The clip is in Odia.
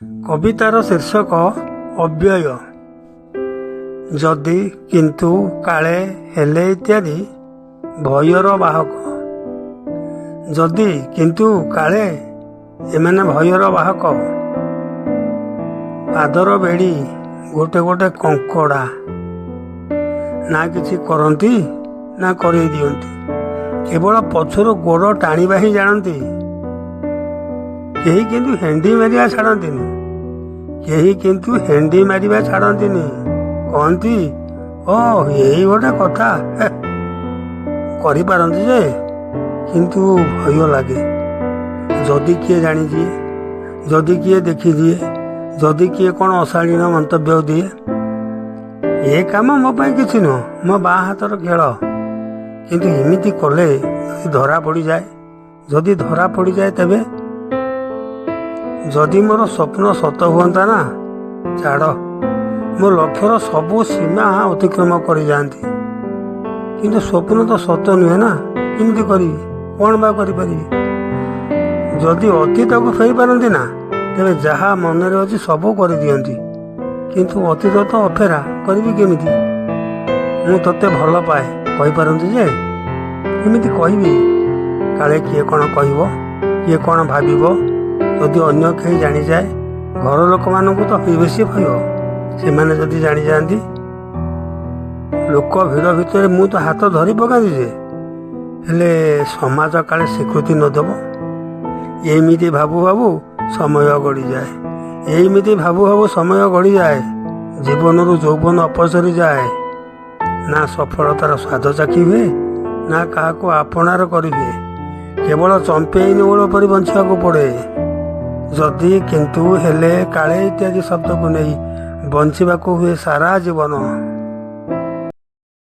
କବିତାର ଶୀର୍ଷକ ଅବ୍ୟୟ। ଯଦି କିନ୍ତୁ କାଳେ ହେଲେ ଇତ୍ୟାଦି ଭୟର ବାହକ। ଯଦି କିନ୍ତୁ କାଳେ ଏମାନେ ଭୟର ବାହକ। ପାଦର ବେଡ଼ି ଗୋଟେ ଗୋଟେ କଙ୍କଡ଼ା, ନା କିଛି କରନ୍ତି ନା କରେଇ ଦିଅନ୍ତି, କେବଳ ପଛରୁ ଗୋଡ଼ ଟାଣିବା ହିଁ ଜାଣନ୍ତି। କେହି କିନ୍ତୁ ହେଣ୍ଡି ମାରିବା ଛାଡ଼ନ୍ତିନି, କେହି କିନ୍ତୁ ହେଣ୍ଡି ମାରିବା ଛାଡ଼ନ୍ତିନି। କହନ୍ତି ଓ ଏଇ ଗୋଟେ କଥା, କରିପାରନ୍ତି ଯେ କିନ୍ତୁ ଭୟ ଲାଗେ। ଯଦି କିଏ ଜାଣିଦିଏ, ଯଦି କିଏ ଦେଖିଦିଏ, ଯଦି କିଏ କ'ଣ ଅଶାଳୀନ ମନ୍ତବ୍ୟ ଦିଏ। ଏ କାମ ମୋ ପାଇଁ କିଛି ନୁହଁ, ମୋ ବାଁ ହାତର ଖେଳ। କିନ୍ତୁ ଏମିତି କଲେ ଯଦି ଧରା ପଡ଼ିଯାଏ, ଯଦି ଧରା ପଡ଼ିଯାଏ ତେବେ? ଯଦି ମୋର ସ୍ୱପ୍ନ ସତ ହୁଅନ୍ତା ନା, ଛାଡ଼, ମୋ ଲକ୍ଷ୍ୟର ସବୁ ସୀମା ଅତିକ୍ରମ କରିଯାଆନ୍ତି। କିନ୍ତୁ ସ୍ୱପ୍ନ ତ ସତ ନୁହେଁ ନା, କେମିତି କରିବି, କ'ଣ ବା କରିପାରିବି? ଯଦି ଅତୀତକୁ ଫେରିପାରନ୍ତି ନା, ତେବେ ଯାହା ମନରେ ଅଛି ସବୁ କରିଦିଅନ୍ତି। କିନ୍ତୁ ଅତୀତ ତ ଅଫେରା, କରିବି କେମିତି? ମୁଁ ତୋତେ ଭଲ ପାଏ କହିପାରନ୍ତି ଯେ କେମିତି କହିବି? କାଳେ କିଏ କ'ଣ କହିବ, କିଏ କ'ଣ ଭାବିବ। ଯଦି ଅନ୍ୟ କେହି ଜାଣିଯାଏ, ଘର ଲୋକମାନଙ୍କୁ ତ ବେଶୀ ଭୟ। ସେମାନେ ଯଦି ଜାଣିଯାଆନ୍ତି, ଲୋକ ଭିଡ଼ ଭିତରେ ମୁଁ ତ ହାତ ଧରି ପକାନ୍ତି ଯେ, ହେଲେ ସମାଜ କାଳେ ସ୍ୱୀକୃତି ନ ଦେବ। ଏମିତି ଭାବୁ ଭାବୁ ସମୟ ଗଡ଼ିଯାଏ, ଏମିତି ଭାବୁ ଭାବୁ ସମୟ ଗଡ଼ିଯାଏ। ଜୀବନରୁ ଯୌବନ ଅପସରି ଯାଏ। ନା ସଫଳତାର ସ୍ୱାଦ ଚାଖି ହୁଏ, ନା କାହାକୁ ଆପଣାର କରିହୁଏ। କେବଳ ଚମ୍ପେଇ ନେଉଳ ପରି ବଞ୍ଚିବାକୁ ପଡ଼େ। ଯଦି କିନ୍ତୁ ହେଲେ କାଳେ ଇତ୍ୟାଦି ଶବ୍ଦକୁ ନେଇ ବଞ୍ଚିବାକୁ ହୁଏ ସାରା ଜୀବନ।